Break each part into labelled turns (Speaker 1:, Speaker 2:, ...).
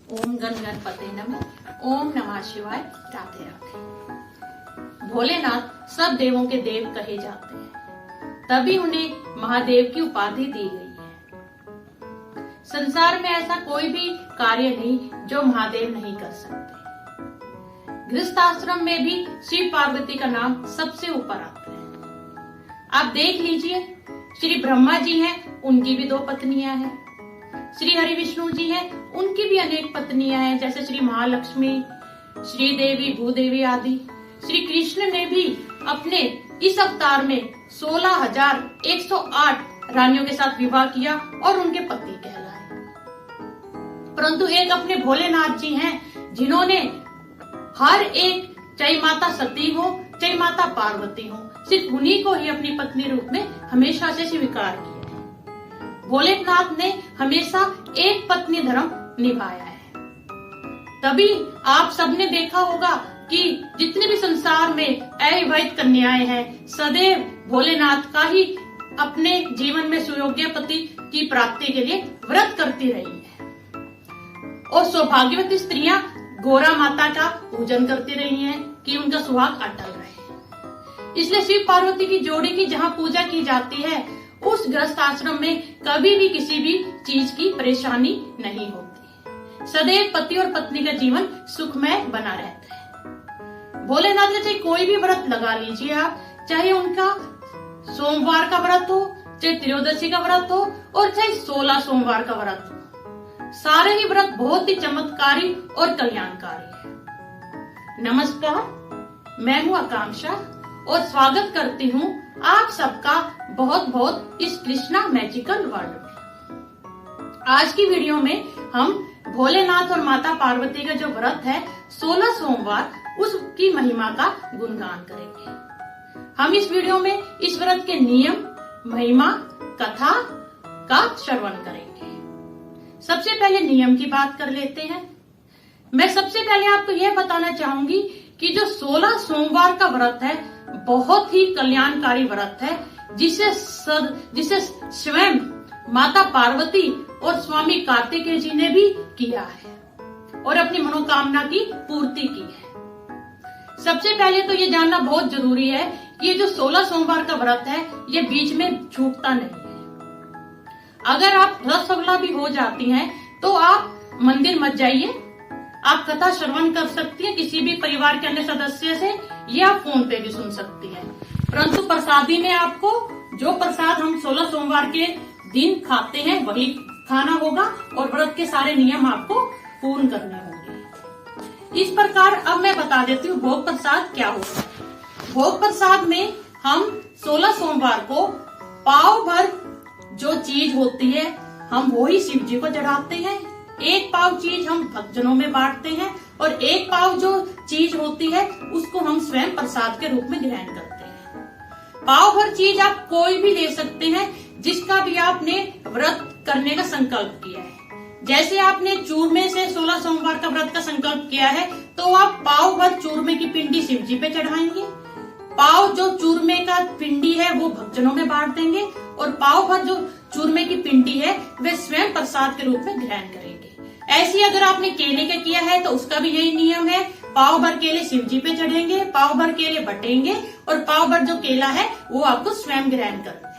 Speaker 1: ओम गण गणपते नमः। ओम नमः शिवाय। राधे राधे। भोलेनाथ सब देवों के देव कहे जाते हैं, तभी उन्हें महादेव की उपाधि दी गई है। संसार में ऐसा कोई भी कार्य नहीं जो महादेव नहीं कर सकते। गृहस्थ आश्रम में भी शिव पार्वती का नाम सबसे ऊपर आता है। आप देख लीजिए, श्री ब्रह्मा जी हैं, उनकी भी 2 पत्नियां हैं। श्री हरि विष्णु जी हैं, उनकी भी अनेक पत्नियां हैं, जैसे श्री महालक्ष्मी, श्री देवी, भूदेवी आदि। श्री कृष्ण ने भी अपने इस अवतार में 16,108 रानियों के साथ विवाह किया और उनके पति कहलाए। परंतु एक अपने भोलेनाथ जी हैं, जिन्होंने हर एक, चाहे माता सती हो चाहे माता पार्वती हो, सिर्फ उन्हीं को ही अपनी पत्नी रूप में हमेशा से स्वीकार किया है। भोलेनाथ ने हमेशा एक पत्नी धर्म निभाया है। तभी आप सबने देखा होगा कि जितने भी संसार में अविवाहित कन्याएं हैं, सदैव भोलेनाथ का ही अपने जीवन में सुयोग्य पति की प्राप्ति के लिए व्रत करती रही है। और सौभाग्यवती स्त्रियां गोरा माता का पूजन करती रही हैं कि उनका सुहाग अटल रहे। इसलिए शिव पार्वती की जोड़ी की जहाँ पूजा की जाती है, उस गृहस्थ आश्रम में कभी भी किसी भी चीज की परेशानी नहीं होती। सदैव पति और पत्नी का जीवन सुखमय बना रहता है। भोलेनाथ का चाहे कोई भी व्रत लगा लीजिए आप, चाहे उनका सोमवार का व्रत हो, चाहे त्रयोदशी का व्रत हो और चाहे 16 सोमवार का व्रत हो, सारे ही व्रत बहुत ही चमत्कारी और कल्याणकारी है। नमस्कार, मैं हूँ आकांक्षा और स्वागत करती हूँ आप सबका बहुत बहुत इस कृष्णा मैजिकल वर्ल्ड में। आज की वीडियो में हम भोलेनाथ और माता पार्वती का जो व्रत है 16 सोमवार, उसकी महिमा का गुणगान करेंगे। हम इस वीडियो में इस व्रत के नियम, महिमा, कथा का श्रवण करेंगे। सबसे पहले नियम की बात कर लेते हैं। मैं सबसे पहले आपको यह बताना चाहूंगी कि जो 16 सोमवार का व्रत है बहुत ही कल्याणकारी व्रत है, जिसे स्वयं माता पार्वती और स्वामी कार्तिकेय जी ने भी किया है और अपनी मनोकामना की पूर्ति की है। सबसे पहले तो ये जानना बहुत जरूरी है कि ये जो 16 सोमवार का व्रत है, ये बीच में छूटता नहीं है। अगर आप रसगुल्ला भी हो जाती हैं तो आप मंदिर मत जाइए, आप कथा श्रवण कर सकती हैं किसी भी परिवार के अन्य सदस्य से, या आप फोन पे भी सुन सकती हैं। परंतु प्रसादी में आपको जो प्रसाद हम 16 सोमवार के दिन खाते हैं वही खाना होगा और व्रत के सारे नियम आपको पूर्ण करने होंगे। इस प्रकार अब मैं बता देती हूँ भोग प्रसाद क्या होगा। भोग प्रसाद में हम 16 सोमवार को पाव भर जो चीज होती है हम वो ही शिव जी को चढ़ाते हैं। 1 पाव चीज हम भक्तजनों में बांटते हैं और 1 पाव जो चीज होती है उसको हम स्वयं प्रसाद के रूप में ग्रहण करते हैं। पाव भर चीज आप कोई भी ले सकते हैं जिसका भी आपने व्रत करने का संकल्प किया है। जैसे आपने चूरमे से 16 सोमवार का व्रत का संकल्प किया है तो आप पाव भर चूरमे की पिंडी शिव जी पे चढ़ाएंगे, पाव जो चूरमे का पिंडी है वो भक्तजनों में बांट देंगे और पाव भर जो चूरमे की पिंडी है वे स्वयं प्रसाद के रूप में ग्रहण करेंगे। ऐसी अगर आपने केले का किया है तो उसका भी यही नियम है। पाव भर केले शिव जी पे चढ़ेंगे, पाव भर केले बटेंगे और पाव भर जो केला है वो आपको स्वयं ग्रहण करना है।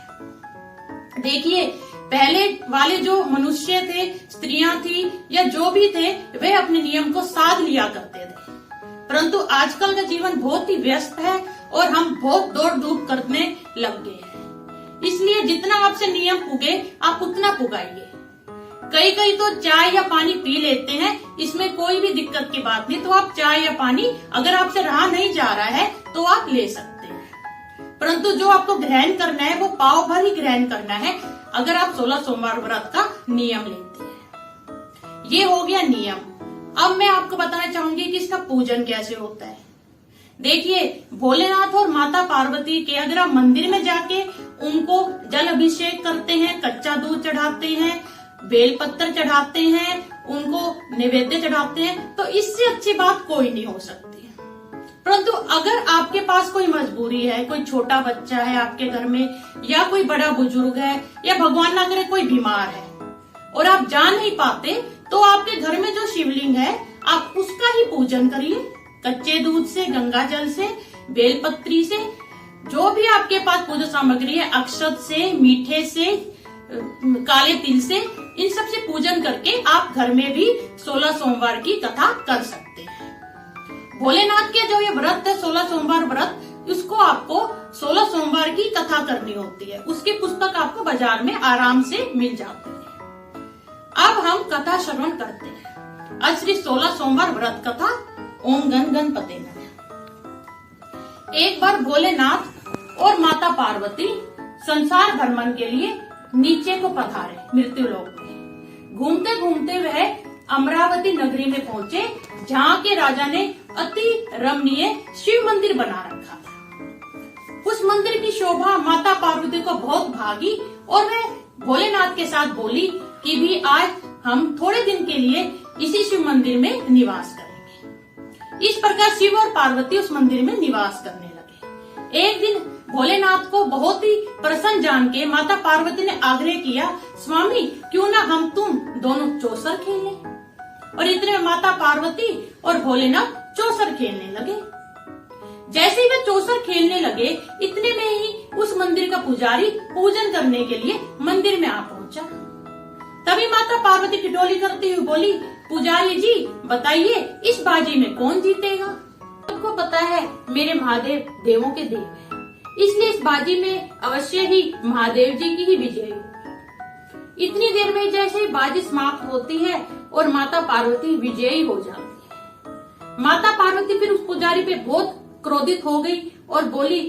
Speaker 1: देखिए, पहले वाले जो मनुष्य थे, स्त्रियां थी या जो भी थे, वे अपने नियम को साध लिया करते थे। परंतु आजकल का जीवन बहुत ही व्यस्त है और हम बहुत दौड़ धूप करने लग गए हैं। इसलिए जितना आपसे नियम पुगे आप उतना पुगाइए। कई तो चाय या पानी पी लेते हैं, इसमें कोई भी दिक्कत की बात नहीं। तो आप चाय या पानी अगर आपसे रहा नहीं जा रहा है तो आप ले सकते हैं, परंतु जो आपको ग्रहण करना है वो पाव भर ही ग्रहण करना है अगर आप 16 सोमवार व्रत का नियम लेते हैं। ये हो गया नियम। अब मैं आपको बताना चाहूंगी कि इसका पूजन कैसे होता है। देखिए, भोलेनाथ और माता पार्वती के अगर आप मंदिर में जाके उनको जल अभिषेक करते हैं, कच्चा दूध चढ़ाते हैं, बेलपत्र चढ़ाते हैं, उनको नैवेद्य चढ़ाते हैं, तो इससे अच्छी बात कोई नहीं हो सकती है। परंतु अगर आपके पास कोई मजबूरी है, कोई छोटा बच्चा है आपके घर में, या कोई बड़ा बुजुर्ग है, या भगवान ना करे कोई बीमार है, और आप जा नहीं पाते तो आपके घर में जो शिवलिंग है आप उसका ही पूजन करिए। कच्चे दूध से, गंगा जल से, बेलपत्री से, जो भी आपके पास पूजा सामग्री है, अक्षत से, मीठे से, काले तिल से, इन सब से पूजन करके आप घर में भी 16 सोमवार की कथा कर सकते हैं। भोलेनाथ के जो ये व्रत है 16 सोमवार व्रत, उसको आपको 16 सोमवार की कथा करनी होती है। उसकी पुस्तक आपको बाजार में आराम से मिल जाती है। अब हम कथा श्रवण करते हैं। आज श्री 16 सोमवार व्रत कथा। ओम गण गणपते नमः। एक बार भोलेनाथ और माता पार्वती संसार भ्रमण के लिए नीचे को पधारे मृत्युलोक में। घूमते घूमते वह अमरावती नगरी में पहुंचे, जहाँ के राजा ने अति रमणीय शिव मंदिर बना रखा था। उस मंदिर की शोभा माता पार्वती को बहुत भागी और वह भोलेनाथ के साथ बोली कि भी आज हम थोड़े दिन के लिए इसी शिव मंदिर में निवास करेंगे। इस प्रकार शिव और पार्वती उस मंदिर में निवास करने लगे। एक दिन भोलेनाथ को बहुत ही प्रसन्न जान के माता पार्वती ने आग्रह किया, स्वामी क्यों ना हम तुम दोनों चौसर खेलें। और इतने में माता पार्वती और भोलेनाथ चौसर खेलने लगे। जैसे ही वे चौसर खेलने लगे, इतने में ही उस मंदिर का पुजारी पूजन करने के लिए मंदिर में आ पहुंचा। तभी माता पार्वती ठिठोली करती हुई बोली, पुजारी जी बताइए इस बाजी में कौन जीतेगा। सबको पता है मेरे महादेव देवों के देव हैं, इसलिए इस बाजी में अवश्य ही महादेव जी की ही विजय होगी। इतनी देर में जैसे ही बाजी समाप्त होती है और माता पार्वती विजयी हो जाती है। माता पार्वती फिर उस पुजारी पे बहुत क्रोधित हो गई और बोली,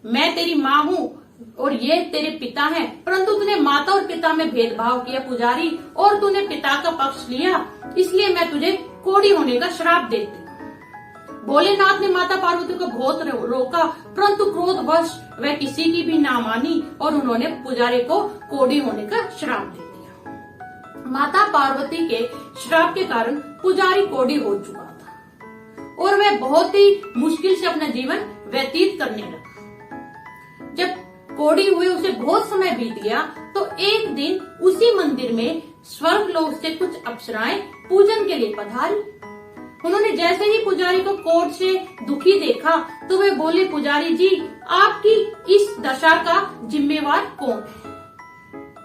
Speaker 1: मैं तेरी माँ हूँ और ये तेरे पिता हैं, परंतु तूने माता और पिता में भेदभाव किया पुजारी, और तूने पिता का पक्ष लिया, इसलिए मैं तुझे कोढ़ी होने का श्राप देती हूँ। भोलेनाथ ने माता पार्वती को बहुत रोका, परंतु क्रोधवश वह किसी की भी ना मानी और उन्होंने पुजारी को कोढ़ी होने का श्राप दे दिया। माता पार्वती के श्राप के कारण पुजारी कोढ़ी हो चुका था और वह बहुत ही मुश्किल से अपना जीवन व्यतीत करने लगा। जब कोढ़ी हुए उसे बहुत समय बीत गया तो एक दिन उसी मंदिर में स्वर्गलोक से कुछ अप्सराएं पूजन के लिए पधारी। उन्होंने जैसे ही पुजारी को कोढ़ से दुखी देखा तो वे बोले, पुजारी जी आपकी इस दशा का जिम्मेवार कौन है।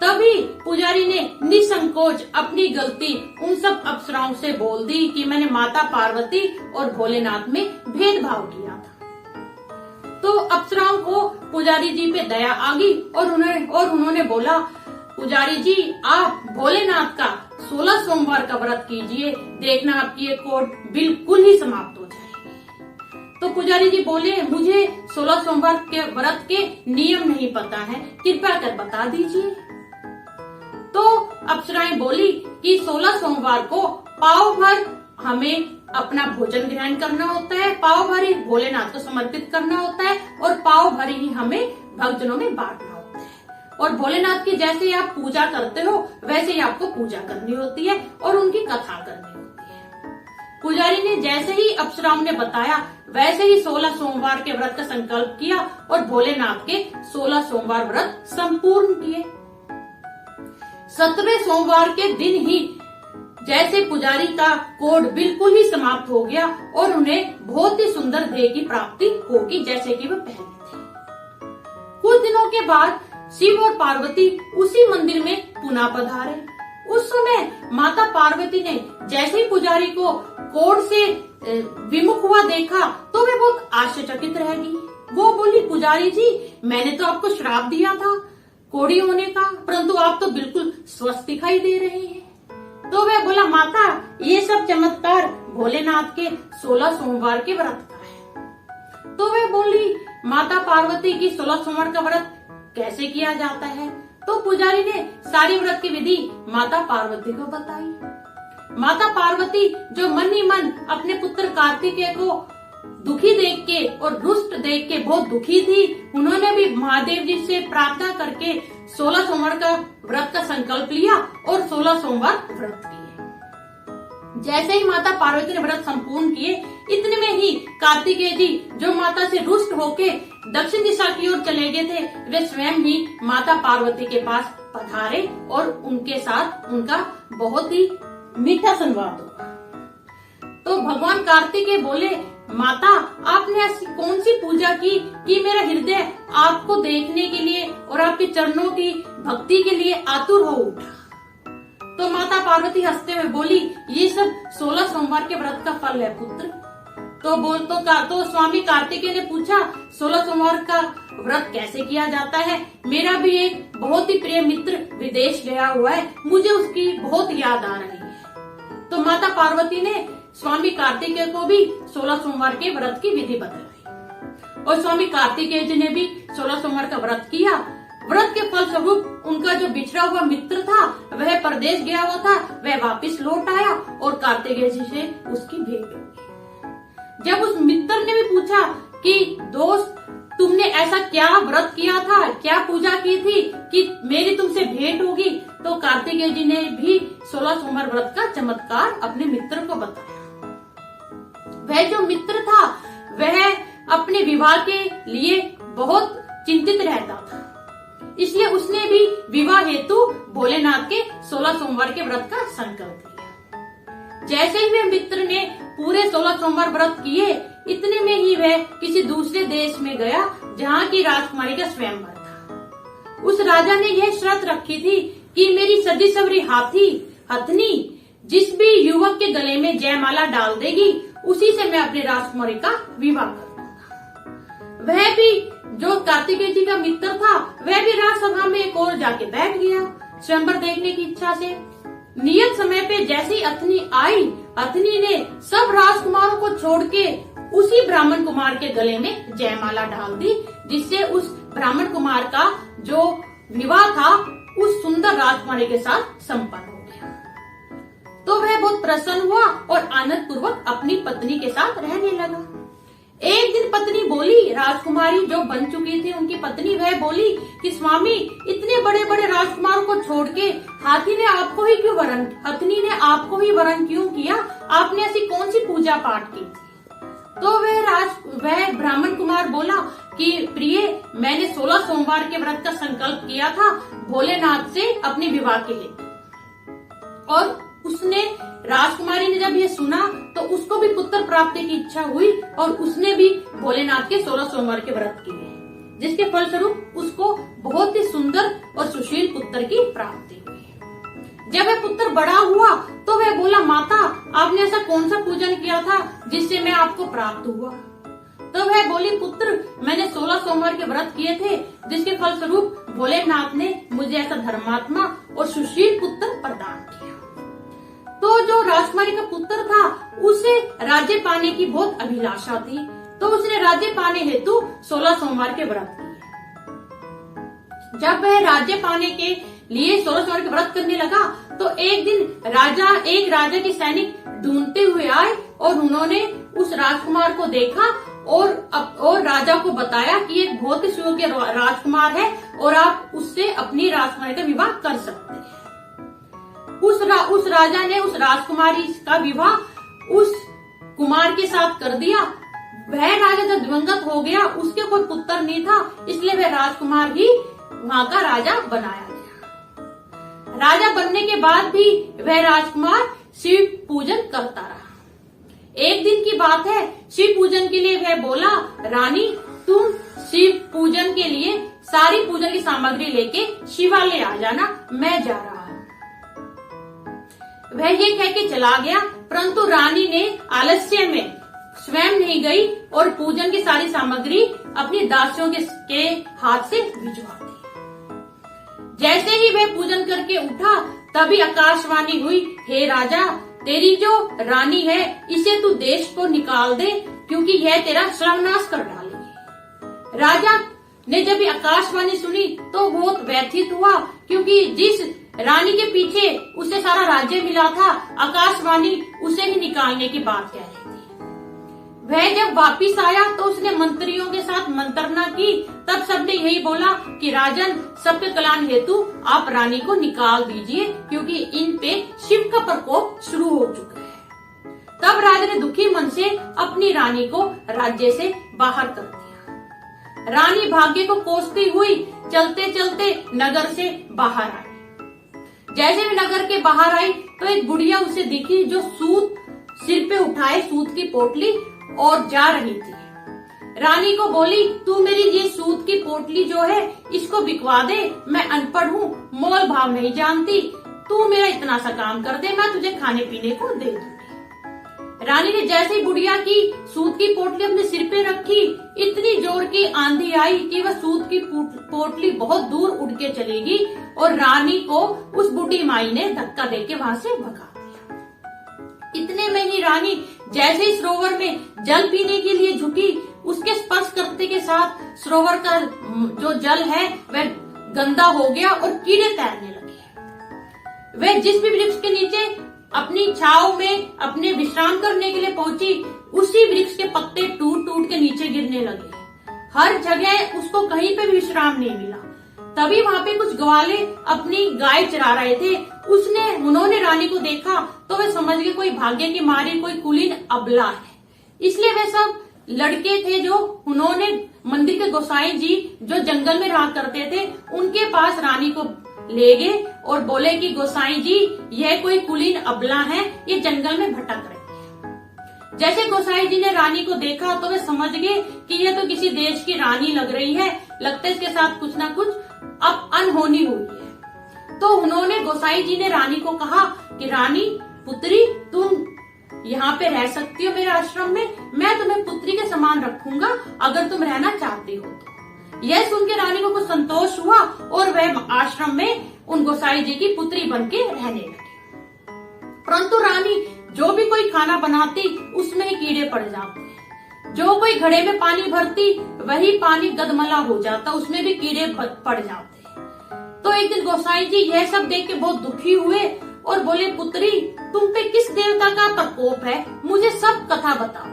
Speaker 1: तभी पुजारी ने निसंकोच अपनी गलती उन सब अप्सराओं से बोल दी कि मैंने माता पार्वती और भोलेनाथ में भेदभाव किया था। तो अप्सराओं को पुजारी जी पे दया आ गई और उन्होंने बोला, पुजारी जी आप भोलेनाथ का 16 सोमवार का व्रत कीजिए, देखना आपकी ये कोढ़ बिल्कुल ही समाप्त हो जाएगी। तो पुजारी जी बोले, मुझे 16 सोमवार के व्रत के नियम नहीं पता है, कृपया कर बता दीजिए। तो अप्सराएं बोली कि 16 सोमवार को पाव भर हमें अपना भोजन ग्रहण करना होता है, पाव भर ही भोलेनाथ को समर्पित करना होता है और पाव भर ही हमें भक्तजनों में बांटना होता है। और भोलेनाथ की जैसे ही आप पूजा करते हो वैसे ही आपको पूजा करनी होती है और उनकी कथा करनी होती है। पुजारी ने जैसे ही अप्सराओं ने बताया वैसे ही 16 सोमवार के व्रत का संकल्प किया और भोलेनाथ के 16 सोमवार व्रत संपूर्ण किए। 17वें सोमवार के दिन ही जैसे पुजारी का कोढ़ बिल्कुल ही समाप्त हो गया और उन्हें बहुत ही सुंदर देह की प्राप्ति होगी जैसे कि वह पहले थे। कुछ दिनों के बाद शिव और पार्वती उसी मंदिर में पुनः पधारे। उस समय माता पार्वती ने जैसे ही पुजारी को कोढ़ से विमुख हुआ देखा तो वे बहुत आश्चर्यचकित रह गई। वो बोली, पुजारी जी मैंने तो आपको श्राप दिया था कोढ़ी होने का, परंतु आप तो बिल्कुल स्वस्थ दिखाई दे रहे हैं। तो वह बोला, माता ये सब चमत्कार भोलेनाथ के 16 सोमवार के व्रत का है। तो वह बोली, माता पार्वती की 16 सोमवार का व्रत कैसे किया जाता है। तो पुजारी ने सारी व्रत की विधि माता पार्वती को बताई। माता पार्वती जो मन ही मन अपने पुत्र कार्तिकेय को दुखी देख के और रुष्ट देख के बहुत दुखी थी, उन्होंने भी महादेव जी से प्रार्थना करके 16 सोमवार का व्रत का संकल्प लिया और 16 सोमवार व्रत किए। जैसे ही माता पार्वती ने व्रत संपूर्ण किए, इतने में ही कार्तिकेय जी जो माता से रुष्ट होके दक्षिण दिशा की ओर चले गए थे, वे स्वयं ही माता पार्वती के पास पधारे और उनके साथ उनका बहुत ही मीठा संवाद हुआ। तो भगवान कार्तिकेय बोले, माता आपने ऐसी कौन सी पूजा की कि मेरा हृदय आपको देखने के लिए और आपके चरणों की भक्ति के लिए आतुर हो उठा। तो माता पार्वती हंसते हुए बोली, ये सब 16 सोमवार के व्रत का फल है पुत्र। तो स्वामी कार्तिकेय ने पूछा, 16 सोमवार का व्रत कैसे किया जाता है? मेरा भी एक बहुत ही प्रिय मित्र विदेश गया हुआ है, मुझे उसकी बहुत याद आ रही है। तो माता पार्वती ने स्वामी कार्तिकेय को भी 16 सोमवार के व्रत की विधि बतलाई और स्वामी कार्तिकेय जी ने भी 16 सोमवार का व्रत किया। व्रत के फल स्वरूप उनका जो बिछड़ा हुआ मित्र था, वह परदेश गया हुआ था, वह वापस लौट आया और कार्तिकेय जी से उसकी भेंट हुई। जब उस मित्र ने भी पूछा कि दोस्त तुमने ऐसा क्या व्रत किया था, क्या पूजा की थी कि मेरी तुमसे भेंट होगी, तो कार्तिकेय जी ने भी 16 सोमवार व्रत का चमत्कार अपने मित्र को बताया। वह जो मित्र था वह अपने विवाह के लिए बहुत चिंतित रहता था, इसलिए उसने भी विवाह हेतु भोलेनाथ के 16 सोमवार के व्रत का संकल्प लिया। जैसे ही वह मित्र ने पूरे 16 सोमवार व्रत किए, इतने में ही वह किसी दूसरे देश में गया जहाँ की राजकुमारी का स्वयंवर था। उस राजा ने यह शर्त रखी थी कि मेरी सजी सवरी हथनी जिस भी युवक के गले में जयमाला डाल देगी, उसी से मैं अपनी राजकुमारी का विवाह करूंगा। वह भी जो कार्तिकेय जी का मित्र था, वह भी राजसभा में एक और जाके बैठ गया स्वयंवर देखने की इच्छा से। नियत समय पे जैसी अथनी आई, अथनी ने सब राजकुमारों को छोड़ के उसी ब्राह्मण कुमार के गले में जयमाला डाल दी, जिससे उस ब्राह्मण कुमार का जो विवाह था उस सुंदर राजकुमारी के साथ संपन्न हो गया। तो वह बहुत प्रसन्न हुआ और आनंद पूर्वक अपनी पत्नी के साथ रहने लगा। एक दिन पत्नी बोली, राजकुमारी जो बन चुकी थी उनकी पत्नी, वह बोली कि स्वामी इतने बड़े बड़े राजकुमारों को छोड़ के हथनी ने आपको ही वरण क्यों किया? आपने ऐसी कौन सी पूजा पाठ की थी? तो वह ब्राह्मण कुमार बोला कि प्रिय, मैंने 16 सोमवार के व्रत का संकल्प किया था भोलेनाथ से अपने विवाह के लिए। और उसने राजकुमारी ने जब ये सुना तो उसको भी पुत्र प्राप्ति की इच्छा हुई और उसने भी भोलेनाथ के 16 सोमवार के व्रत किए, जिसके फलस्वरूप उसको बहुत ही सुंदर और सुशील पुत्र की प्राप्ति हुई। जब वह पुत्र बड़ा हुआ तो वह बोला, माता आपने ऐसा कौन सा पूजन किया था जिससे मैं आपको प्राप्त हुआ? तो वह बोली, पुत्र मैंने 16 सोमवार के व्रत किए थे, जिसके फलस्वरूप भोलेनाथ ने मुझे ऐसा धर्मात्मा और सुशील पुत्र प्रदान किया। तो जो राजकुमारी का पुत्र था उसे राज्य पाने की बहुत अभिलाषा थी, तो उसने राज्य पाने हेतु 16 सोमवार के व्रत किए। जब वह राज्य पाने के लिए 16 सोमवार के व्रत करने लगा तो एक दिन एक राजा के सैनिक ढूंढते हुए आए और उन्होंने उस राजकुमार को देखा और राजा को बताया कि एक बहुत ही सुयोग्य राजकुमार है और आप उससे अपनी राजकुमारी का विवाह कर सकते हैं। उस राजा ने उस राजकुमारी का विवाह उस कुमार के साथ कर दिया। वह राजा जब दिवंगत हो गया, उसके कोई पुत्र नहीं था, इसलिए वह राजकुमार ही वहाँ का राजा बनाया गया। राजा बनने के बाद भी वह राजकुमार शिव पूजन करता रहा। एक दिन की बात है, शिव पूजन के लिए वह बोला, रानी तुम शिव पूजन के लिए सारी पूजन की सामग्री लेके शिवालय आ जाना, मैं जा रहा हूँ। वह ये कह के चला गया, परंतु रानी ने आलस्य में स्वयं नहीं गई और पूजन की सारी सामग्री अपनी दासियों के हाथ से भिजवा दी। जैसे ही वह पूजन करके उठा, तभी आकाशवाणी हुई, हे राजा, तेरी जो रानी है इसे तू देश को निकाल दे, क्योंकि यह तेरा सर्वनाश कर डालेगी। राजा ने जब आकाशवाणी सुनी तो बहुत व्यथित हुआ, क्योंकि जिस रानी के पीछे उसे सारा राज्य मिला था, आकाशवाणी उसे ही निकालने की बात कह रही थी। वह जब वापिस आया तो उसने मंत्रियों के साथ मंत्रणा की। तब सबने यही बोला कि राजन, सबके कल्याण हेतु आप रानी को निकाल दीजिए, क्योंकि इन पे शिव का प्रकोप शुरू हो चुका है। तब राजा ने दुखी मन से अपनी रानी को राज्य से बाहर कर दिया। रानी भाग्य को कोसती हुई चलते चलते नगर से बाहर आई। जैसे भी नगर के बाहर आई तो एक बुढ़िया उसे दिखी जो सूत सिर पे उठाए सूत की पोटली और जा रही थी। रानी को बोली, तू मेरी ये सूत की पोटली जो है इसको बिकवा दे, मैं अनपढ़ हूँ, मोल भाव नहीं जानती, तू मेरा इतना सा काम कर दे, मैं तुझे खाने पीने को दे दूंगी। रानी ने जैसे ही बुढ़िया की सूत की पोटली अपने सिर पे रखी, इतनी जोर की आंधी आई कि वह सूत की पोटली बहुत दूर उड़ के चलेगी और रानी को उस बूढ़ी माई ने धक्का देके वहां से भगा दिया। इतने में ही रानी जैसे ही सरोवर में जल पीने के लिए झुकी, उसके स्पर्श करते के साथ सरोवर का जो जल है वह गंदा हो गया और कीड़े तैरने लगे। वह जिस भी वृक्ष के नीचे अपनी छाव में अपने विश्राम करने के लिए पहुंची, उसी वृक्ष के पत्ते टूट टूट के नीचे गिरने लगे। हर जगह उसको कहीं पे भी विश्राम नहीं मिला। तभी वहां पे कुछ ग्वाले अपनी गाय चरा रहे थे। उन्होंने रानी को देखा तो वे समझ गए कोई भाग्य की मारी कोई कुलीन अबला है। इसलिए वे सब लड़के थे जो उन्होंने मंदिर के गोसाई जी जो जंगल में रहा करते थे उनके पास रानी को ले गए और बोले कि गोसाई जी यह कोई कुलीन अबला है, ये जंगल में भटक रही है। जैसे गोसाई जी ने रानी को देखा तो वे समझ गए कि यह तो किसी देश की रानी लग रही है, लगता है इसके साथ कुछ ना कुछ अब अनहोनी हुई है। तो उन्होंने गोसाई जी ने रानी को कहा कि रानी पुत्री, तुम यहाँ पे रह सकती हो मेरे आश्रम में, मैं तुम्हें पुत्री के समान रखूंगा अगर तुम रहना चाहती हो तो। यह सुन के रानी को कुछ संतोष हुआ और वह आश्रम में उन गोसाई जी की पुत्री बन के रहने लगी। परंतु रानी जो भी कोई खाना बनाती उसमें ही कीड़े पड़ जाते, जो कोई घड़े में पानी भरती वही पानी गदमला हो जाता, उसमें भी कीड़े पड़ जाते। तो एक दिन गोसाई जी यह सब देख के बहुत दुखी हुए और बोले, पुत्री तुम पे किस देवता का प्रकोप है, मुझे सब कथा बताओ।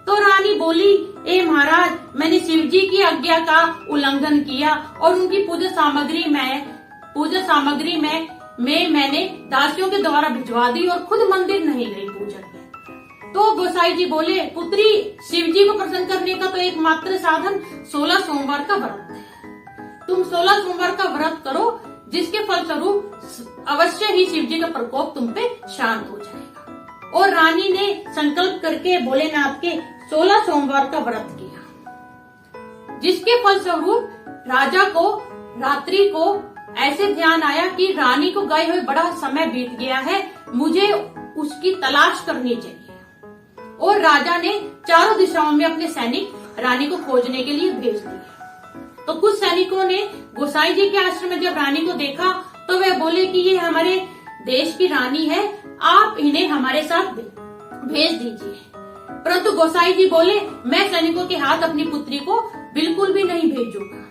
Speaker 1: तो रानी बोली, ए महाराज, मैंने शिव जी की आज्ञा का उल्लंघन किया और उनकी पूजा सामग्री में मैंने दासियों के द्वारा भिजवा दी और खुद मंदिर नहीं गई पूजन में। तो गोसाई जी बोले, पुत्री शिव जी को प्रसन्न करने का तो एकमात्र साधन 16 सोमवार का व्रत है। तुम 16 सोमवार का व्रत करो, जिसके फलस्वरूप अवश्य ही शिव जी का प्रकोप तुम पे शांत हो जाएगा। और रानी ने संकल्प करके भोलेनाथ के 16 सोमवार का व्रत किया, जिसके फलस्वरूप राजा को रात्रि को ऐसे ध्यान आया कि रानी को गए हुए बड़ा समय बीत गया है, मुझे उसकी तलाश करनी चाहिए। और राजा ने चारों दिशाओं में अपने सैनिक रानी को खोजने के लिए भेज दिए। तो कुछ सैनिकों ने गोसाई जी के आश्रम में जब रानी को देखा तो वे बोले कि ये हमारे देश की रानी है, आप इन्हें हमारे साथ भेज दीजिए। परंतु गोसाई जी बोले, मैं सैनिकों के हाथ अपनी पुत्री को बिल्कुल भी नहीं भेजूंगा।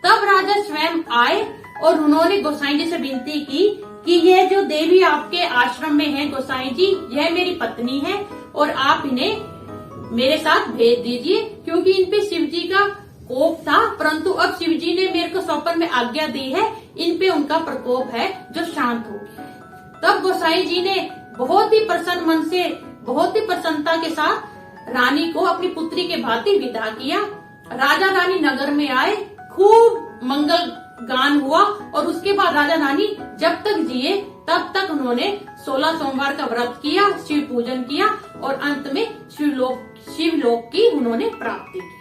Speaker 1: तब राजा स्वयं आए और उन्होंने गोसाई जी से विनती की कि यह जो देवी आपके आश्रम में है गोसाई जी, यह मेरी पत्नी है और आप इन्हें मेरे साथ भेज दीजिए, क्योंकि इन पे शिव जी का कोप था, परंतु अब शिव जी ने मेरे को स्वप्न में आज्ञा दी है, इन पे उनका प्रकोप है जो शांत हो गया है। तब गोसाई जी ने बहुत ही प्रसन्न मन से, बहुत ही प्रसन्नता के साथ रानी को अपनी पुत्री के भांति विदा किया। राजा रानी नगर में आए, खूब मंगल गान हुआ और उसके बाद राजा रानी जब तक जिए तब तक उन्होंने 16 सोमवार का व्रत किया, शिव पूजन किया और अंत में शिवलोक की उन्होंने प्राप्ति की।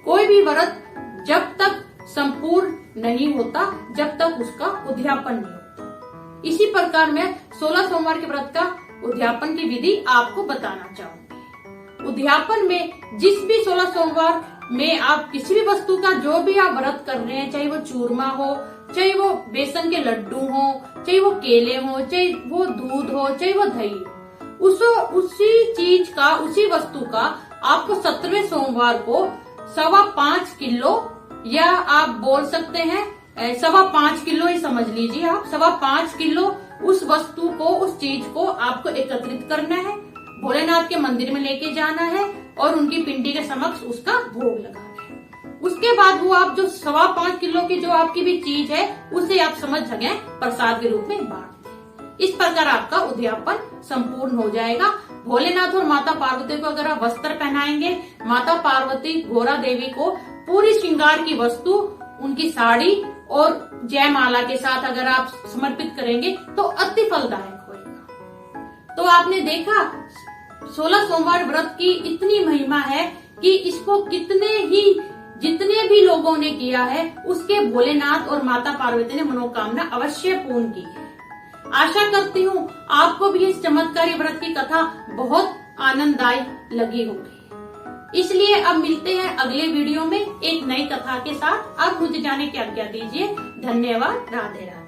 Speaker 1: कोई भी व्रत जब तक संपूर्ण नहीं होता, जब तक उसका उद्यापन नहीं होता। इसी प्रकार मैं 16 सोमवार के व्रत का उद्यापन की विधि आपको बताना चाहूंगी। उद्यापन में जिस भी 16 सोमवार में आप किसी भी वस्तु का जो भी आप व्रत कर रहे हैं, चाहे वो चूरमा हो, चाहे वो बेसन के लड्डू हो, चाहे वो केले हो, चाहे वो दूध हो, चाहे वो दही हो, उसी चीज का, उसी वस्तु का आपको 17वें सोमवार को 5.25 किलो, या आप बोल सकते हैं 5.25 किलो ही समझ लीजिए आप, 5.25 किलो उस वस्तु को, उस चीज को आपको एकत्रित करना है, भोलेनाथ के मंदिर में लेके जाना है और उनकी पिंडी के समक्ष उसका भोग लगाना है। उसके बाद वो आप जो 5.25 किलो की जो आपकी भी चीज है उसे आप समझ सकें प्रसाद के रूप में बांट दें। इस प्रकार आपका उद्यापन संपूर्ण हो जाएगा। भोलेनाथ और माता पार्वती को अगर आप वस्त्र पहनाएंगे, माता पार्वती गौरा देवी को पूरी श्रृंगार की वस्तु उनकी साड़ी और जयमाला के साथ अगर आप समर्पित करेंगे तो अति फलदायक होगा। तो आपने देखा 16 सोमवार व्रत की इतनी महिमा है कि इसको जितने भी लोगों ने किया है उसके भोलेनाथ और माता पार्वती ने मनोकामना अवश्य पूर्ण की है। आशा करती हूँ आपको भी इस चमत्कारी व्रत की कथा बहुत आनंददायी लगी होगी। इसलिए अब मिलते हैं अगले वीडियो में एक नई कथा के साथ। अब मुझे जाने की आज्ञा दीजिए। धन्यवाद। राधे राधे।